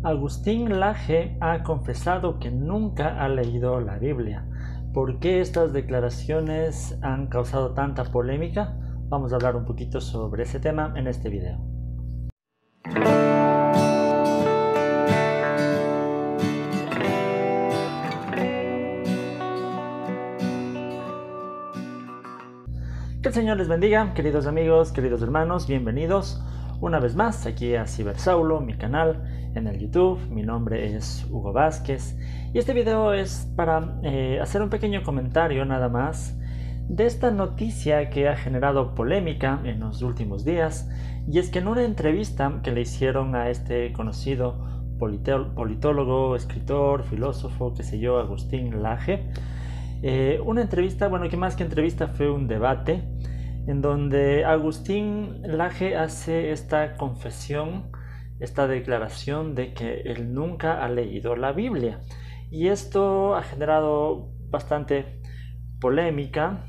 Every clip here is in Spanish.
Agustín Laje ha confesado que nunca ha leído la Biblia. ¿Por qué estas declaraciones han causado tanta polémica? Vamos a hablar un poquito sobre ese tema en este video. Que el Señor les bendiga, queridos amigos, queridos hermanos, bienvenidos una vez más aquí a Cibersaulo, mi canal en el YouTube. Mi nombre es Hugo Vázquez y este video es para hacer un pequeño comentario nada más de esta noticia que ha generado polémica en los últimos días, y es que en una entrevista que le hicieron a este conocido politólogo, escritor, filósofo, qué sé yo, Agustín Laje, una entrevista, bueno, que más que entrevista fue un debate en donde Agustín Laje hace esta confesión, esta declaración de que él nunca ha leído la Biblia, y esto ha generado bastante polémica.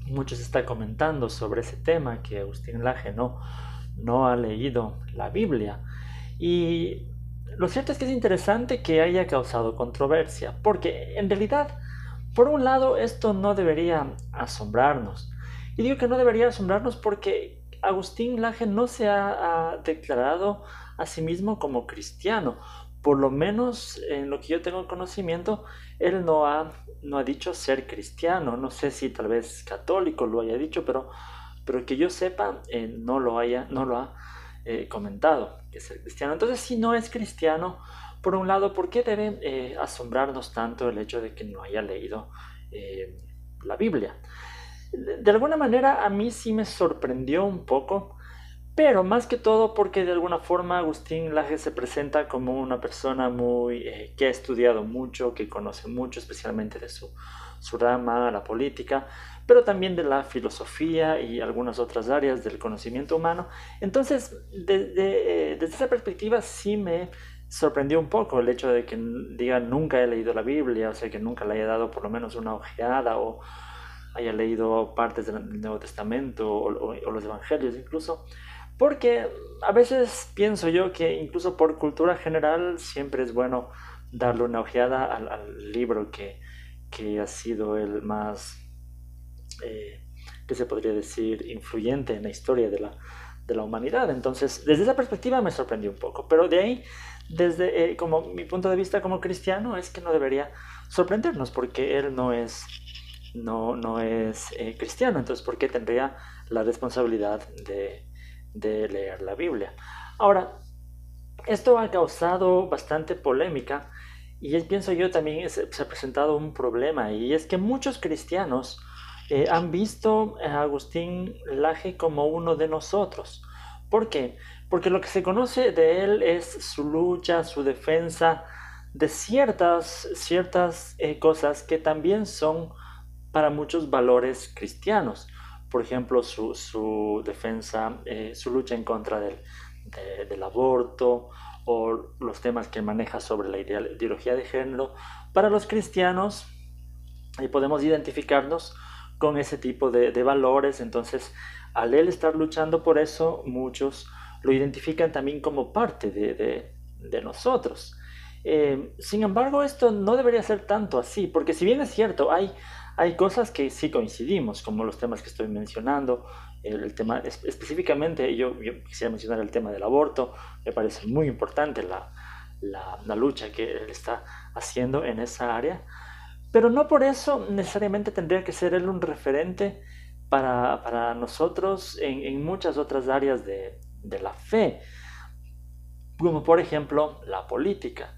Muchos están comentando sobre ese tema, que Agustín Laje no ha leído la Biblia, y lo cierto es que es interesante que haya causado controversia, porque en realidad, por un lado, esto no debería asombrarnos. Y digo que no debería asombrarnos porque Agustín Laje no se ha declarado a sí mismo como cristiano. Por lo menos en lo que yo tengo conocimiento, él no ha dicho ser cristiano. No sé si tal vez católico lo haya dicho, pero que yo sepa, no lo ha comentado que ser cristiano. Entonces, si no es cristiano, por un lado, ¿por qué debe asombrarnos tanto el hecho de que no haya leído la Biblia? De alguna manera a mí sí me sorprendió un poco, pero más que todo porque de alguna forma Agustín Laje se presenta como una persona muy que ha estudiado mucho, que conoce mucho, especialmente de su rama, la política, pero también de la filosofía y algunas otras áreas del conocimiento humano. Entonces, desde esa perspectiva sí me sorprendió un poco el hecho de que diga nunca he leído la Biblia, o sea, que nunca le haya dado por lo menos una ojeada o haya leído partes del Nuevo Testamento o los Evangelios incluso, porque a veces pienso yo que incluso por cultura general siempre es bueno darle una ojeada al libro que ha sido el más, ¿qué se podría decir?, influyente en la historia de la humanidad. Entonces, desde esa perspectiva me sorprendió un poco, pero de ahí, desde como mi punto de vista como cristiano, es que no debería sorprendernos porque él no es cristiano. Entonces, ¿por qué tendría la responsabilidad de leer la Biblia? Ahora, esto ha causado bastante polémica y pienso yo también se ha presentado un problema, y es que muchos cristianos han visto a Agustín Laje como uno de nosotros. ¿Por qué? Porque lo que se conoce de él es su lucha, su defensa de ciertas cosas que también son para muchos valores cristianos. Por ejemplo, su defensa, su lucha en contra del aborto, o los temas que maneja sobre la ideología de género. Para los cristianos podemos identificarnos con ese tipo de valores. Entonces, al él estar luchando por eso, muchos lo identifican también como parte de nosotros. Sin embargo, esto no debería ser tanto así, porque si bien es cierto, hay cosas que sí coincidimos, como los temas que estoy mencionando. El tema, específicamente, yo quisiera mencionar el tema del aborto. Me parece muy importante la lucha que él está haciendo en esa área, pero no por eso necesariamente tendría que ser él un referente para nosotros en muchas otras áreas de la fe, como por ejemplo la política,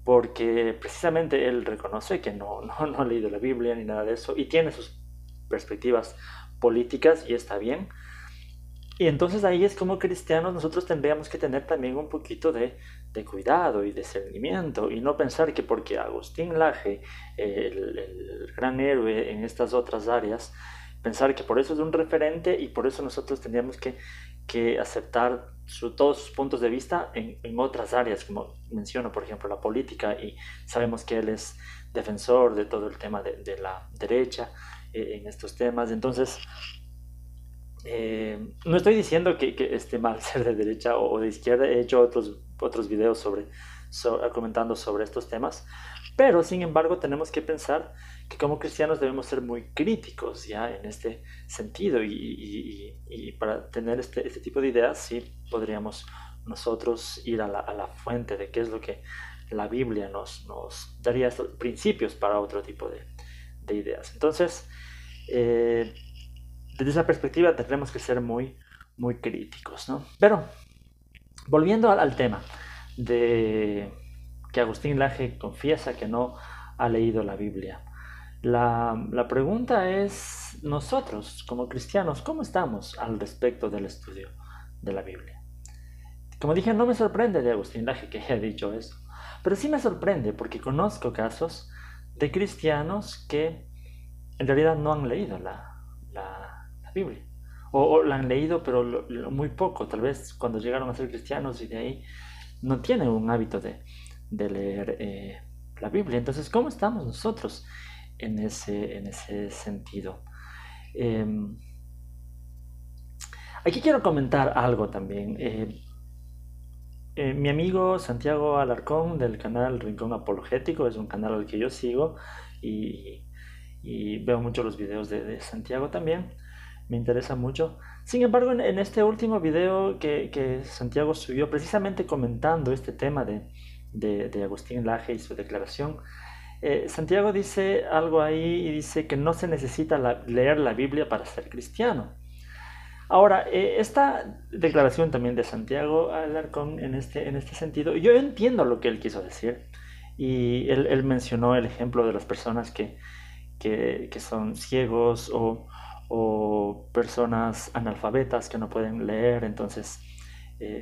porque precisamente él reconoce que no ha leído la Biblia ni nada de eso, y tiene sus perspectivas políticas, y está bien. Y entonces ahí es como cristianos nosotros tendríamos que tener también un poquito de cuidado y discernimiento, y no pensar que porque Agustín Laje, el gran héroe en estas otras áreas, pensar que por eso es un referente y por eso nosotros tendríamos que aceptar todos sus puntos de vista en otras áreas, como menciono, por ejemplo, la política, y sabemos que él es defensor de todo el tema de la derecha en estos temas. Entonces, No estoy diciendo que esté mal ser de derecha o de izquierda. He hecho otros videos comentando sobre estos temas, pero sin embargo tenemos que pensar que como cristianos debemos ser muy críticos ya en este sentido, y para tener este tipo de ideas sí podríamos nosotros ir a la fuente de qué es lo que la Biblia nos daría estos principios para otro tipo de ideas. Entonces, desde esa perspectiva tendremos que ser muy, muy críticos, ¿no? Pero, volviendo al tema de que Agustín Laje confiesa que no ha leído la Biblia. La pregunta es, nosotros como cristianos, ¿cómo estamos al respecto del estudio de la Biblia? Como dije, no me sorprende de Agustín Laje que haya dicho eso, pero sí me sorprende porque conozco casos de cristianos que en realidad no han leído la Biblia. O la han leído, pero muy poco. Tal vez cuando llegaron a ser cristianos y de ahí no tienen un hábito de leer la Biblia. Entonces, ¿cómo estamos nosotros en ese sentido? Eh, Aquí quiero comentar algo también. Mi amigo Santiago Alarcón del canal Rincón Apologético es un canal al que yo sigo, y, y veo mucho los videos de Santiago también. Me interesa mucho. Sin embargo, en este último video que Santiago subió precisamente comentando este tema de Agustín Laje y su declaración, Santiago dice algo ahí y dice que no se necesita leer la Biblia para ser cristiano. Ahora, esta declaración también de Santiago Alarcón en este sentido, yo entiendo lo que él quiso decir, y él mencionó el ejemplo de las personas que son ciegos o personas analfabetas que no pueden leer. Entonces,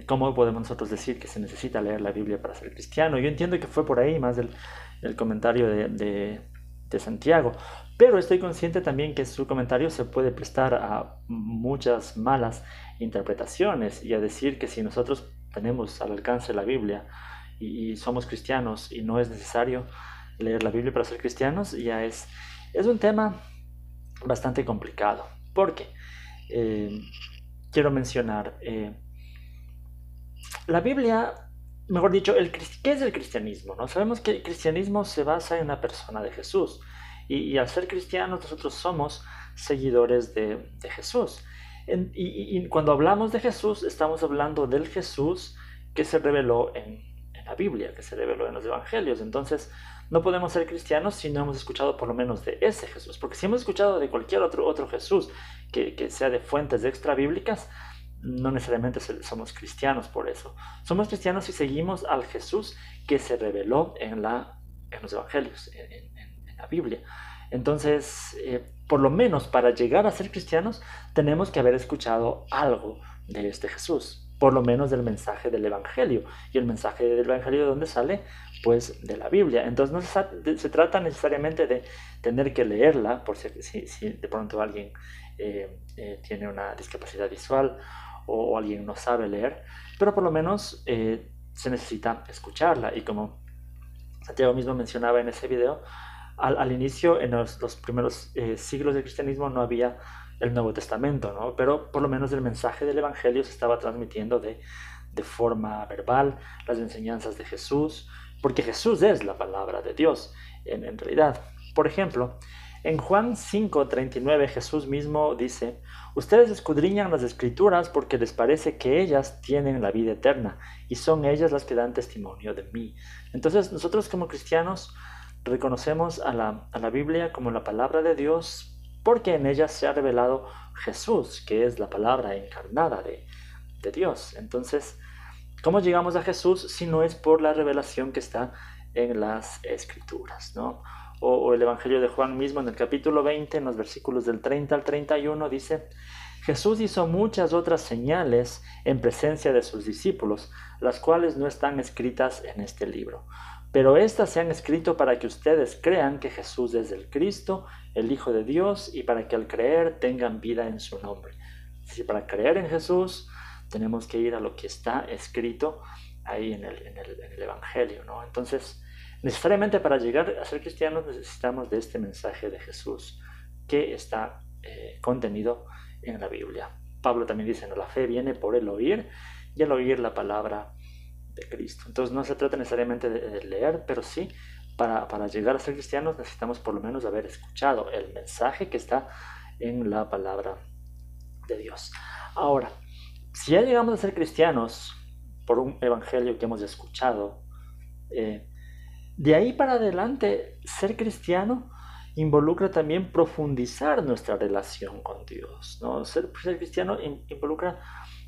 ¿cómo podemos nosotros decir que se necesita leer la Biblia para ser cristiano? Yo entiendo que fue por ahí más el comentario de Santiago, pero estoy consciente también que su comentario se puede prestar a muchas malas interpretaciones, y a decir que si nosotros tenemos al alcance la Biblia y somos cristianos y no es necesario leer la Biblia para ser cristianos, ya es un tema bastante complicado, porque eh, quiero mencionar, la Biblia, mejor dicho, ¿qué es el cristianismo? ¿No? Sabemos que el cristianismo se basa en la persona de Jesús, y al ser cristianos nosotros somos seguidores de Jesús. Y cuando hablamos de Jesús, estamos hablando del Jesús que se reveló en la Biblia, que se reveló en los evangelios. Entonces, no podemos ser cristianos si no hemos escuchado por lo menos de ese Jesús, porque si hemos escuchado de cualquier otro Jesús que sea de fuentes extra bíblicas, no necesariamente somos cristianos por eso. Somos cristianos si seguimos al Jesús que se reveló en los evangelios, en la Biblia. Entonces, por lo menos para llegar a ser cristianos, tenemos que haber escuchado algo de este Jesús, por lo menos del mensaje del Evangelio. Y el mensaje del Evangelio, ¿de dónde sale? Pues de la Biblia. Entonces no se trata necesariamente de tener que leerla, por si de pronto alguien tiene una discapacidad visual, o alguien no sabe leer, pero por lo menos se necesita escucharla. Y como Santiago mismo mencionaba en ese video, al inicio, en los primeros siglos del cristianismo, no había el Nuevo Testamento, ¿no? Pero por lo menos el mensaje del Evangelio se estaba transmitiendo de forma verbal, las enseñanzas de Jesús, porque Jesús es la palabra de Dios en realidad. Por ejemplo, en Juan 5:39 Jesús mismo dice: ustedes escudriñan las escrituras porque les parece que ellas tienen la vida eterna, y son ellas las que dan testimonio de mí. Entonces nosotros como cristianos reconocemos a la Biblia como la palabra de Dios, porque en ella se ha revelado Jesús, que es la palabra encarnada de Dios. Entonces, ¿cómo llegamos a Jesús si no es por la revelación que está en las Escrituras, ¿no? O el Evangelio de Juan mismo, en el capítulo 20, en los versículos del 30 al 31, dice: Jesús hizo muchas otras señales en presencia de sus discípulos, las cuales no están escritas en este libro. Pero estas se han escrito para que ustedes crean que Jesús es el Cristo, el Hijo de Dios, y para que al creer tengan vida en su nombre. Es decir, para creer en Jesús tenemos que ir a lo que está escrito ahí en el Evangelio, ¿no? Entonces, necesariamente para llegar a ser cristianos necesitamos de este mensaje de Jesús que está contenido en la Biblia. Pablo también dice, no, la fe viene por el oír y el oír la palabra de Cristo. Entonces no se trata necesariamente de leer, pero sí, para llegar a ser cristianos necesitamos por lo menos haber escuchado el mensaje que está en la palabra de Dios. Ahora, si ya llegamos a ser cristianos por un evangelio que hemos escuchado, de ahí para adelante, ser cristiano involucra también profundizar nuestra relación con Dios, ¿no? Ser cristiano involucra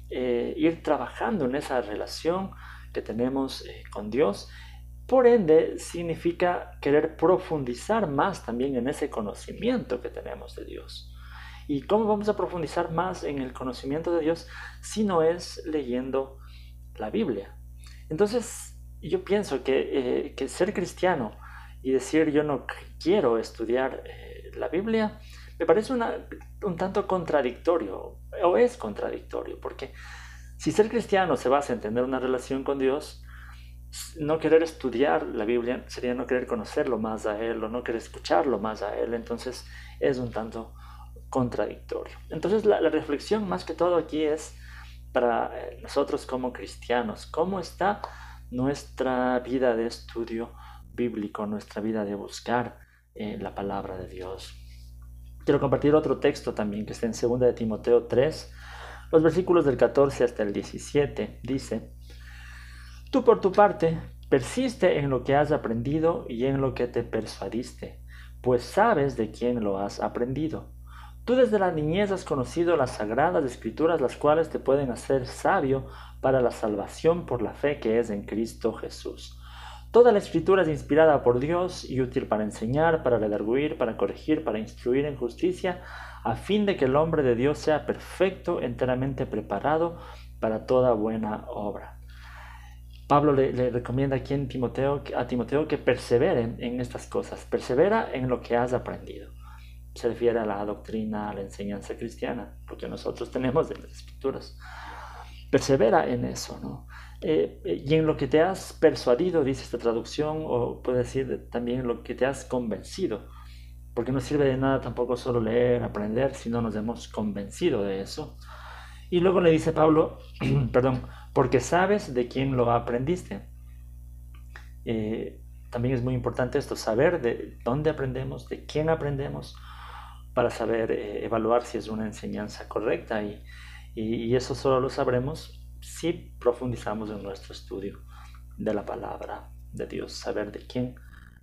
ir trabajando en esa relación que tenemos con Dios. Por ende, significa querer profundizar más también en ese conocimiento que tenemos de Dios. ¿Y cómo vamos a profundizar más en el conocimiento de Dios si no es leyendo la Biblia? Entonces, yo pienso que ser cristiano y decir yo no quiero estudiar la Biblia me parece un tanto contradictorio, o es contradictorio, porque si ser cristiano se basa en tener una relación con Dios, no querer estudiar la Biblia sería no querer conocerlo más a Él o no querer escucharlo más a Él, entonces es un tanto contradictorio. Entonces la reflexión más que todo aquí es para nosotros como cristianos, ¿cómo está nuestra vida de estudio bíblico, nuestra vida de buscar la palabra de Dios? Quiero compartir otro texto también que está en 2 de Timoteo 3, los versículos del 14 hasta el 17. Dice: Tú por tu parte, persiste en lo que has aprendido y en lo que te persuadiste, pues sabes de quién lo has aprendido. Tú desde la niñez has conocido las sagradas escrituras, las cuales te pueden hacer sabio para la salvación por la fe que es en Cristo Jesús. Toda la escritura es inspirada por Dios y útil para enseñar, para redarguir, para corregir, para instruir en justicia, a fin de que el hombre de Dios sea perfecto, enteramente preparado para toda buena obra. Pablo le recomienda aquí a Timoteo que persevere en estas cosas, persevera en lo que has aprendido. Se refiere a la doctrina, a la enseñanza cristiana, lo que nosotros tenemos de las escrituras. Persevera en eso, ¿no? Y en lo que te has persuadido, dice esta traducción, o puede decir también lo que te has convencido, porque no sirve de nada tampoco solo leer, aprender, si no nos hemos convencido de eso. Y luego le dice Pablo, perdón, porque sabes de quién lo aprendiste. También es muy importante esto, saber de dónde aprendemos, de quién aprendemos, para saber evaluar si es una enseñanza correcta y eso solo lo sabremos si profundizamos en nuestro estudio de la palabra de Dios, saber de quién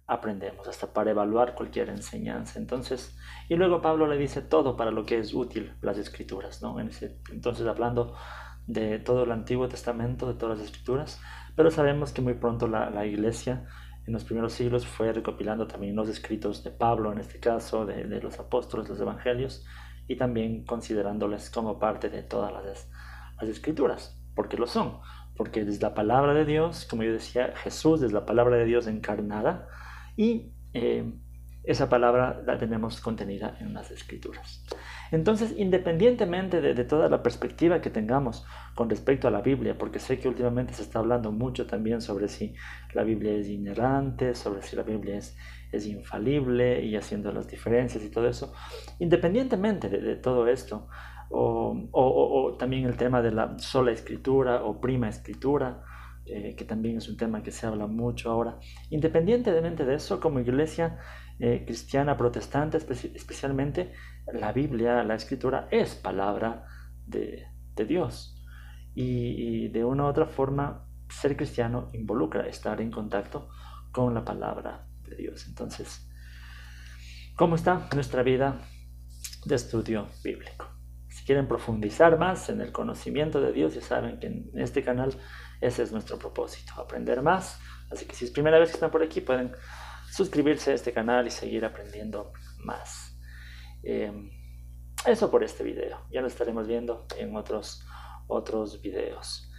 aprendemos, hasta para evaluar cualquier enseñanza. Entonces, y luego Pablo le dice todo para lo que es útil las escrituras, ¿no? Entonces hablando de todo el Antiguo Testamento, de todas las escrituras, pero sabemos que muy pronto la iglesia en los primeros siglos fue recopilando también los escritos de Pablo, en este caso, de los apóstoles, los evangelios, y también considerándoles como parte de todas las escrituras, porque lo son, porque es la palabra de Dios, como yo decía, Jesús es la palabra de Dios encarnada, y esa palabra la tenemos contenida en las escrituras. Entonces, independientemente de toda la perspectiva que tengamos con respecto a la Biblia, porque sé que últimamente se está hablando mucho también sobre si la Biblia es inerrante, sobre si la Biblia es infalible y haciendo las diferencias y todo eso, independientemente de todo esto, o también el tema de la sola escritura o prima escritura, que también es un tema que se habla mucho ahora. Independientemente de eso, como iglesia cristiana protestante especialmente, la Biblia, la escritura, es palabra de Dios. Y de una u otra forma, ser cristiano involucra estar en contacto con la palabra de Dios. Entonces, ¿cómo está nuestra vida de estudio bíblico? Si quieren profundizar más en el conocimiento de Dios, ya saben que en este canal ese es nuestro propósito, aprender más. Así que si es primera vez que están por aquí, pueden suscribirse a este canal y seguir aprendiendo más. Eso por este video. Ya lo estaremos viendo en otros videos.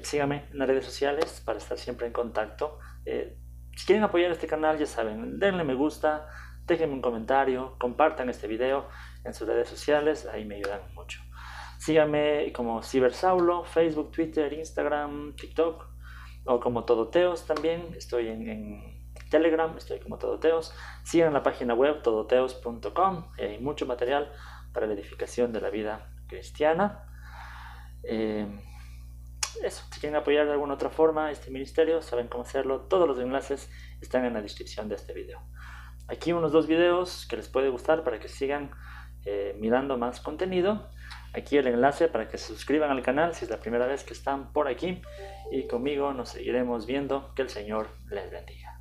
Síganme en las redes sociales para estar siempre en contacto. Si quieren apoyar este canal, ya saben, denle me gusta, déjenme un comentario, compartan este video en sus redes sociales, ahí me ayudan mucho. Síganme como Cibersaulo, Facebook, Twitter, Instagram, TikTok, o como Todoteos también. Estoy en Telegram, estoy como Todoteos. Sigan la página web todoteos.com, hay mucho material para la edificación de la vida cristiana. Eso, si quieren apoyar de alguna otra forma este ministerio, saben cómo hacerlo. Todos los enlaces están en la descripción de este video. Aquí unos 2 videos que les puede gustar para que sigan mirando más contenido. Aquí el enlace para que se suscriban al canal si es la primera vez que están por aquí. Y conmigo nos seguiremos viendo. Que el Señor les bendiga.